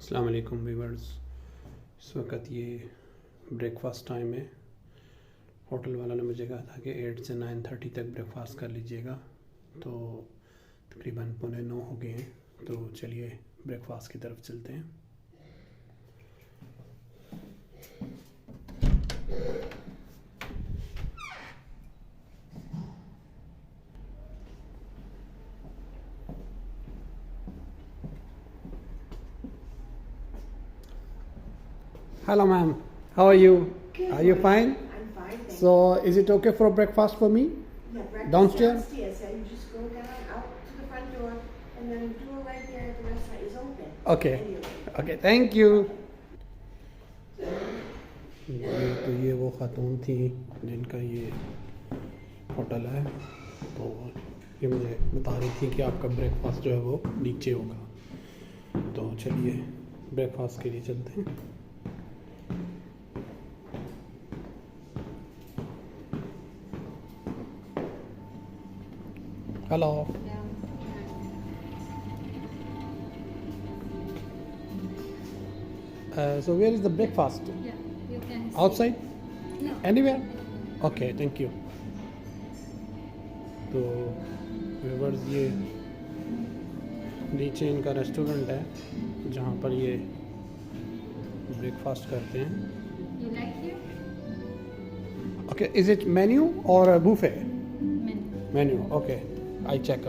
अस्सलाम वालेकुम व्यूअर्स। इस वक्त ये ब्रेकफास्ट टाइम है। होटल वाला ने मुझे कहा था कि 8 से 9:30 तक ब्रेकफास्ट कर लीजिएगा, तो तकरीबन 8:45 हो गए हैं। तो चलिए ब्रेकफास्ट की तरफ चलते हैं। Hello ma'am, how are you? Good. Are you fine? I'm fine, thank So is it okay for breakfast for me? you. Yeah, breakfast downstairs? downstairs. Yeah, you just go down out to the front door, and then the door right there at the restaurant is open. Okay. Anyway. Okay, thank you. तो ये वो ख़ातून थी जिनका ये hotel है, तो ये मुझे बता रही थी कि आपका ब्रेकफास्ट जो है वो नीचे होगा। तो चलिए ब्रेकफास्ट के लिए चलते हैं। Hello. So where is the breakfast? Yeah, you can see. Outside? No. Anywhere? Okay, thank you. तो व्यूअर्स ये नीचे इनका रेस्टोरेंट है जहाँ पर ये ब्रेकफास्ट करते हैं। You like here? Okay, is it menu or a buffet? Menu. Menu, okay. I check,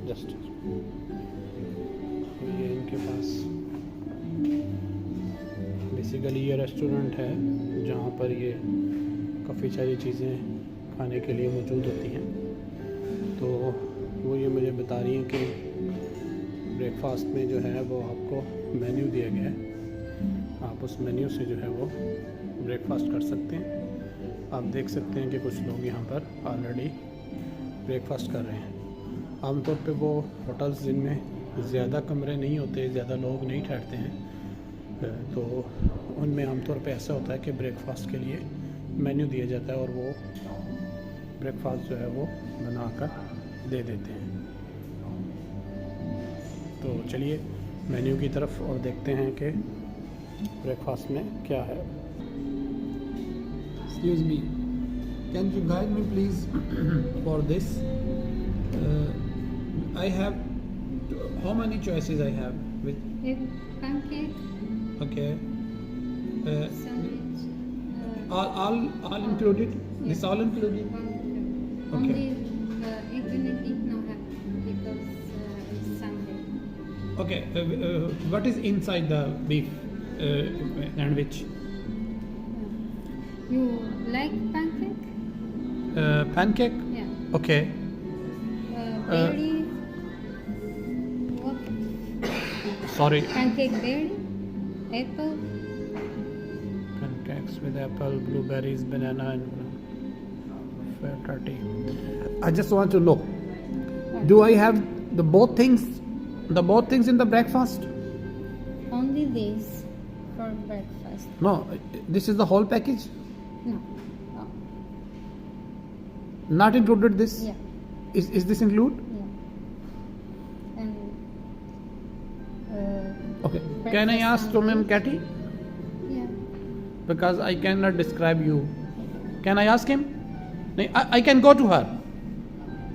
just. ये इनके पास बेसिकली ये रेस्टोरेंट है जहाँ पर ये काफ़ी सारी चीज़ें खाने के लिए मौजूद होती हैं। तो वो ये मुझे बता रही हैं कि ब्रेकफास्ट में जो है वो आपको मेन्यू दिया गया है, आप उस मेन्यू से जो है वो ब्रेकफास्ट कर सकते हैं। आप देख सकते हैं कि कुछ लोग यहाँ पर ऑलरेडी ब्रेकफास्ट कर रहे हैं। आमतौर पे वो होटल्स जिनमें ज़्यादा कमरे नहीं होते, ज़्यादा लोग नहीं ठहरते हैं, तो उनमें आमतौर पे ऐसा होता है कि ब्रेकफास्ट के लिए मेन्यू दिया जाता है और वो ब्रेकफास्ट जो है वो बनाकर दे देते हैं। तो चलिए मेन्यू की तरफ और देखते हैं कि ब्रेकफास्ट में क्या है। Excuse me, can you guide me please for this? I have how many choices I have with Egg, pancake, okay sandwich. all included. This all included. Okay. Only egg Benedict no have because it's Sunday. Okay, what is inside the beef sandwich? You like pancake? Pancake. Yeah. Okay. Berry. What? Sorry. Pancake berry. Apple. Pancakes with apple, blueberries, banana, and fatty. I just want to know, do I have the both things in the breakfast? Only this for breakfast. No, this is the whole package. No. Oh. Not included this. Yeah. Is this include? Yeah. And. Okay. Can I ask to Ma'am Cathy? Yeah. Because I cannot describe you. Can I ask him? No, I can go to her.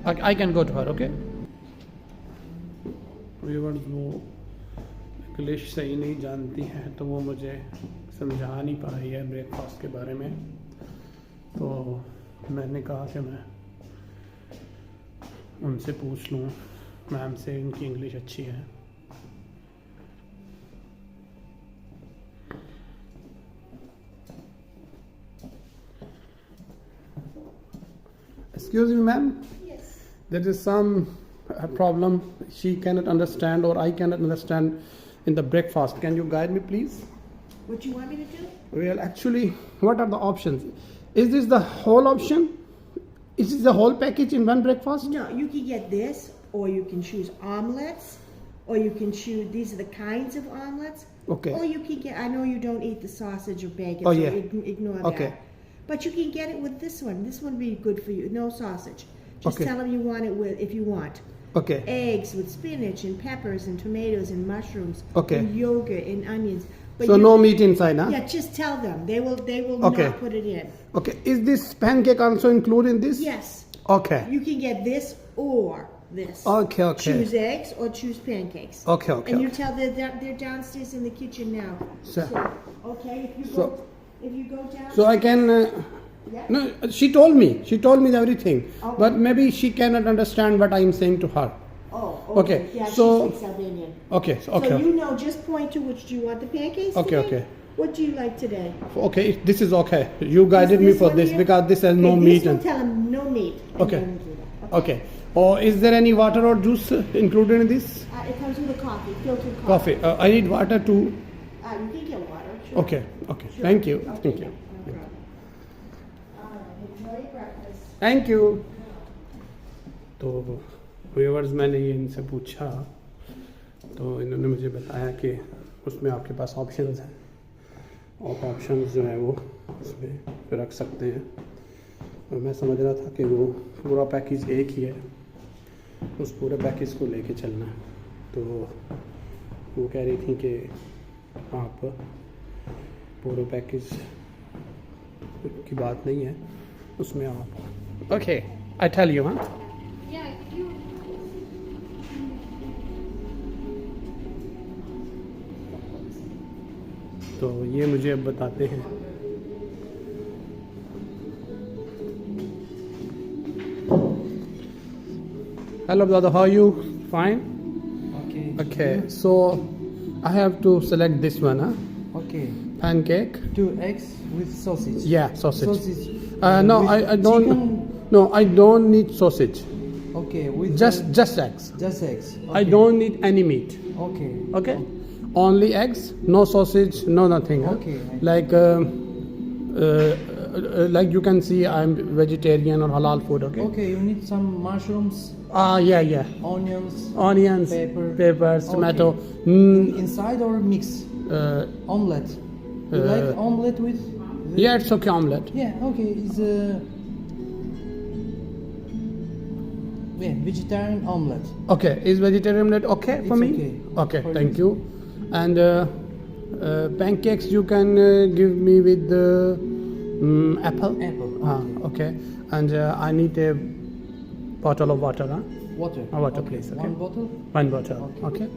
I can go to her. Okay. Viewers वो English सही नहीं जानती हैं, तो वो मुझे समझा नहीं पा रही है ब्रेकफास्ट के बारे में। तो मैंने कहा कि मैं उनसे पूछ लूँ, मैम से, इनकी इंग्लिश अच्छी है। Excuse me, ma'am. Yes. There is some problem she cannot understand or I cannot understand in the breakfast. Can you guide me, please? What do you want me to do? Well, actually, what are the options? Is this the whole option? Is this the whole package in one breakfast? No, you can get this, or you can choose omelets, or you can choose, these are the kinds of omelets. Okay. Or you can get, I know you don't eat the sausage or bacon, Oh, so yeah. ignore Okay. that. But you can get it with this one. This one would be good for you. No sausage. Just Okay. tell them you want it with, if you want. Okay. eggs with spinach and peppers and tomatoes and mushrooms. Okay. And yogurt and onions. But So no meat inside, huh? Yeah, just tell them. They will Okay. not put it in. Okay. Is this pancake also included in this? Yes. Okay. You can get this or this. Okay. Choose eggs or choose pancakes. Okay. And you tell they're downstairs in the kitchen now. So, Okay, So- if you go down. so I can. Yeah. No, she told me everything, Okay. but maybe she cannot understand what I am saying to her. Oh, Okay, Yeah, so- she speaks Albanian. Okay. So Okay. you know, just point to which do you want the pancakes Okay, today? okay. What do you like today? Okay. This is okay. You guided me This for one this here? because this has no Okay, meat This one and. tell them no meat. and Okay. then we do that. Okay. Or is there any water or juice included in this? It comes with a coffee, filtered Coffee. I need water too. You can get water. Sure. Okay. Okay. Sure. Thank you. Okay, Thank you. no problem. Enjoy your breakfast. Thank you. तो viewers मैंने ये इनसे पूछा तो इन्होंने मुझे बताया कि उसमें आपके पास ऑप्शंस हैं और ऑप्शंस जो हैं वो उसमें रख सकते हैं। और मैं समझ रहा था कि वो पूरा पैकेज एक ही है, उस पूरे पैकेज को लेके चलना है। तो वो कह रही थी कि आप पूरे पैकेज की बात नहीं है, उसमें आप ओके आई टेल यू हाँ। Yeah, you. तो ये मुझे अब बताते हैं। Hello brother, how are you? Fine? Okay. Okay, so I have to select this one, huh? Okay. Pancake. 2 eggs with sausage. Yeah, sausage. Sausage. No, with I don't. chicken. No, I don't need sausage. Okay. With Just eggs. just eggs. I Okay. don't need any meat. Okay. Okay, only eggs, no sausage, no nothing. huh? Okay. Like you can see, I'm vegetarian or halal food. Okay. Okay. You need some mushrooms, Yeah. onions, Onions, Pepper. peppers, Okay. tomato. inside or mix. Omelette. You Uh, like omelette with? Yeah, it's okay. Omelette. Yeah. Okay. It's vegetarian omelette. Okay, is vegetarian omelette okay for It's me? okay. Okay, For thank you. you. And pancakes you can give me with apple. Apple. Okay. And I need a bottle of water. Huh? Water. Water, please, okay. One bottle. One bottle. Okay. Okay.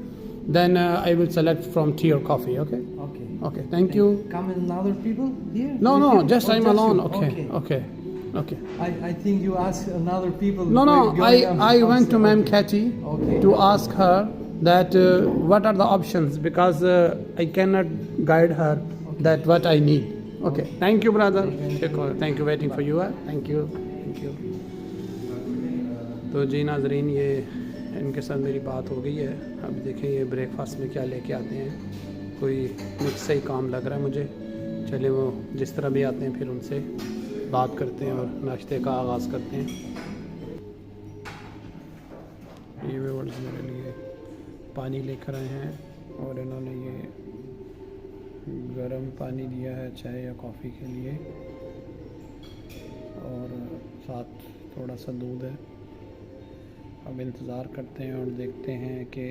Then I will select from tea or coffee. Okay. Okay. Okay. Thank you. Come in other people here? No, with no, you? just Or I'm just alone. you? Okay. Okay. Okay. I think you ask another people. No, going I went to Ma'am okay. Cathy Okay. to ask her that what are the options because I cannot guide her that what I need. Okay. Thank you, brother. Thank you. Waiting for you. Thank you. Thank you. तो जी नाजरीन, ये इनके साथ मेरी बात हो गई है। अब देखें ये ब्रेकफास्ट में क्या लेके आते हैं। कोई मुझसे ही काम लग रहा है मुझे। चले वो जिस तरह भी आते हैं फिर उनसे बात करते हैं और नाश्ते का आगाज़ करते हैं। ये व्यूअर्स मेरे लिए पानी लेकर आए हैं और इन्होंने ये गर्म पानी दिया है चाय या कॉफ़ी के लिए और साथ थोड़ा सा दूध है। अब इंतज़ार करते हैं और देखते हैं कि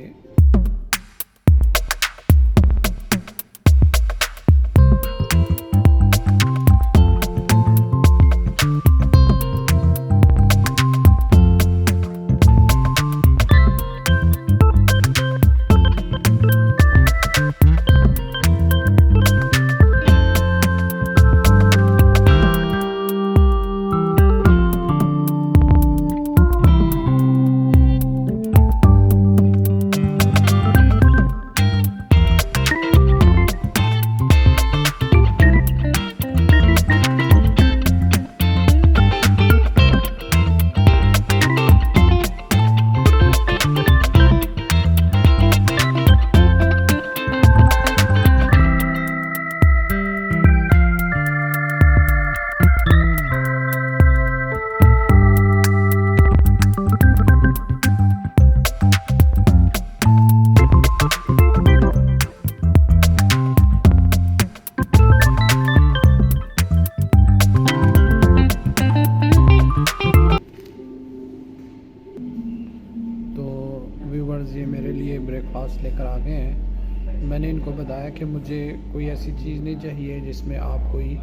मैंने इनको बताया कि मुझे कोई ऐसी चीज़ नहीं चाहिए जिसमें आप कोई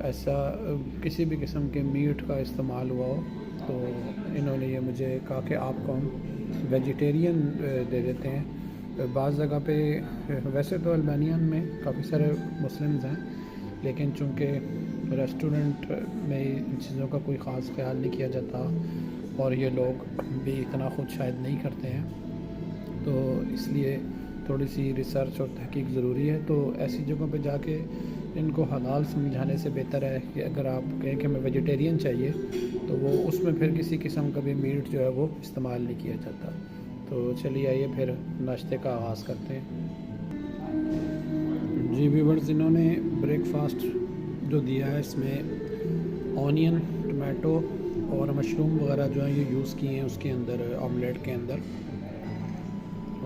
ऐसा किसी भी किस्म के मीट का इस्तेमाल हुआ हो। तो इन्होंने ये मुझे कहा कि आपको हम वेजिटेरियन दे देते हैं। बाज़ जगह पे वैसे तो अल्बानिया में काफ़ी सारे मुस्लिम्स हैं, लेकिन चूँकि रेस्टोरेंट में इन चीज़ों का कोई ख़ास ख्याल नहीं किया जाता और ये लोग भी इतना ख़ुद शायद नहीं करते हैं, तो इसलिए थोड़ी सी रिसर्च और तहकीक ज़रूरी है। तो ऐसी जगहों पे जाके इनको हलाल समझाने से बेहतर है कि अगर आप कहें कि हमें वेजिटेरियन चाहिए तो वो उसमें फिर किसी किस्म का भी मीट जो है वो इस्तेमाल नहीं किया जाता। तो चलिए आइए फिर नाश्ते का आगाज़ करते हैं। जी व्यूअर्स, इन्होंने ब्रेकफास्ट जो दिया है इसमें ऑनियन, टमाटो और मशरूम वगैरह जो है ये यूज़ किए हैं उसके अंदर, ऑमलेट के अंदर,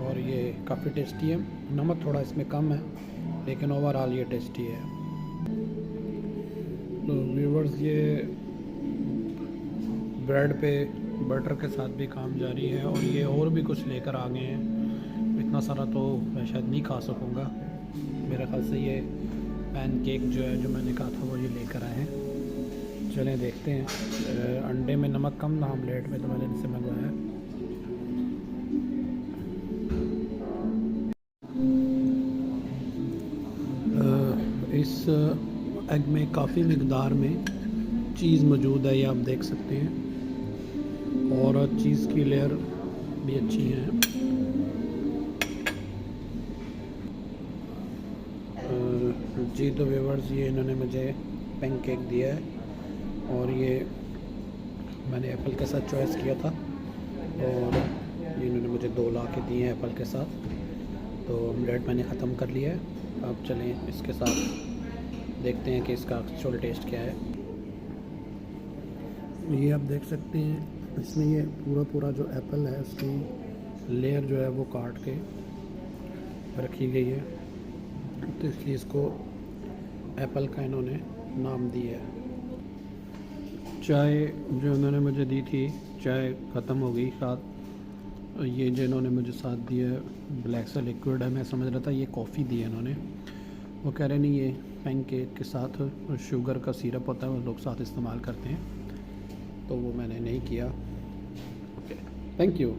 और ये काफ़ी टेस्टी है। नमक थोड़ा इसमें कम है लेकिन ओवरऑल ये टेस्टी है। तो व्यूअर्स, ये ब्रेड पे बटर के साथ भी काम जारी है और ये और भी कुछ लेकर आ गए हैं। इतना सारा तो मैं शायद नहीं खा सकूँगा। मेरे ख्याल से ये पैनकेक जो है जो मैंने कहा था वो ये लेकर आए हैं। चलें देखते हैं। अंडे में नमक कम था ऑमलेट में, तो मैंने इनसे मंगवाया। इस एग में काफ़ी मिकदार में चीज़ मौजूद है, ये आप देख सकते हैं, और चीज़ की लेयर भी अच्छी है। जी तो व्यूअर्स, ये इन्होंने मुझे पैनकेक दिया है और ये मैंने एप्पल के साथ चॉइस किया था और ये इन्होंने मुझे 2 ला के दिए हैं एप्पल के साथ। तो ऑमलेट मैंने ख़त्म कर लिया है। अब चलें इसके साथ देखते हैं कि इसका एक्चुअल टेस्ट क्या है। ये आप देख सकते हैं इसमें ये पूरा जो एप्पल है उसकी लेयर जो है वो काट के रखी गई है, तो इसलिए इसको एप्पल का इन्होंने नाम दिया है। चाय जो इन्होंने मुझे दी थी, चाय ख़त्म हो गई। साथ ये जो इन्होंने मुझे साथ दिया है ब्लैक सा लिक्विड है, मैं समझ रहा था ये कॉफ़ी दी है इन्होंने। वो कह रहे नहीं, ये पैनकेक के साथ शुगर का सिरप होता है वो लोग साथ इस्तेमाल करते हैं, तो वो मैंने नहीं किया। Okay, thank you.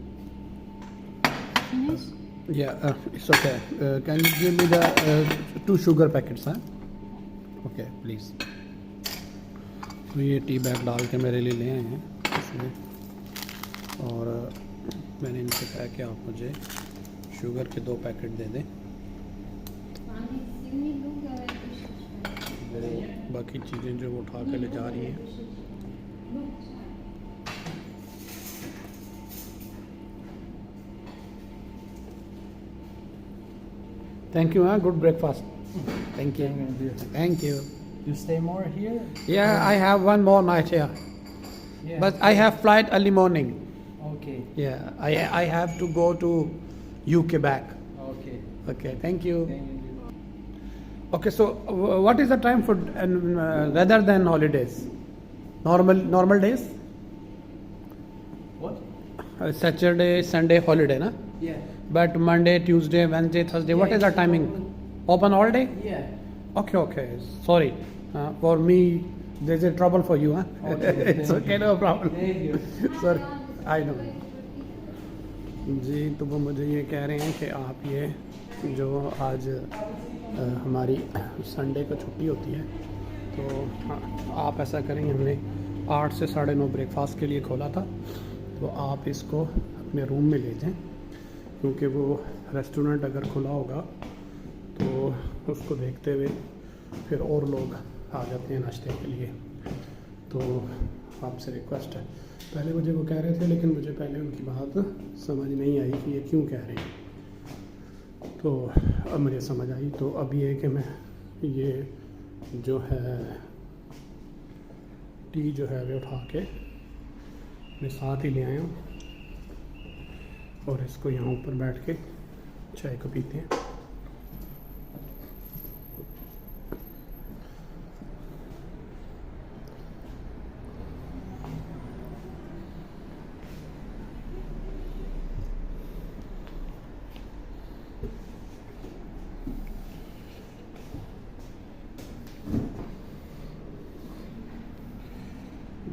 Yeah, it's okay. Can you give me the 2 sugar packets, huh? Okay, please. तो ये टी बैग डाल के मेरे लिए ले आए हैं इसमें, और मैंने इनसे कहा कि आप मुझे शुगर के 2 पैकेट दे दें। वो बाकी चीज़ें जो वो उठा के ले जा रही हैं। Thank you, good breakfast. Thank you. Thank you. You stay more here? Yeah, I have one more night here. Yeah. But I have flight early morning. Okay. Yeah, I have to go to UK back. Okay. Okay, thank you. Thank you. Okay, so what is the time for rather than holidays? Normal days? What? Saturday, Sunday holiday, na? Yeah. But Monday, Tuesday, Wednesday, Thursday, what is the timing? Open all day? Yeah. Okay. Sorry. For me, there's a trouble for you, huh? Okay, It's okay, no problem. Thank you. Sorry, I know. जी, तो वो मुझे ये कह रहे हैं कि आप ये जो आज हमारी संडे को छुट्टी होती है, तो आप ऐसा करें, हमने 8 से 9:30 ब्रेकफास्ट के लिए खोला था, तो आप इसको अपने रूम में ले जाएं, क्योंकि वो रेस्टोरेंट अगर खुला होगा तो उसको देखते हुए फिर और लोग आ जाते हैं नाश्ते के लिए। तो आपसे रिक्वेस्ट है, पहले मुझे वो कह रहे थे लेकिन मुझे पहले उनकी बात समझ नहीं आई कि ये क्यों कह रहे हैं, तो अब मुझे समझ आई। तो अब ये कि मैं ये जो है टी जो है वो उठा के अपने साथ ही ले आया हूँ और इसको यहाँ ऊपर बैठ के चाय को पीते हैं।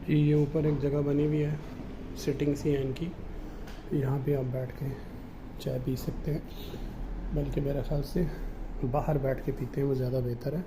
ये ऊपर एक जगह बनी हुई है, सिटिंग सी है इनकी, यहाँ पे आप बैठ के चाय पी सकते हैं, बल्कि मेरे ख्याल से बाहर बैठ के पीते हैं वो ज़्यादा बेहतर है।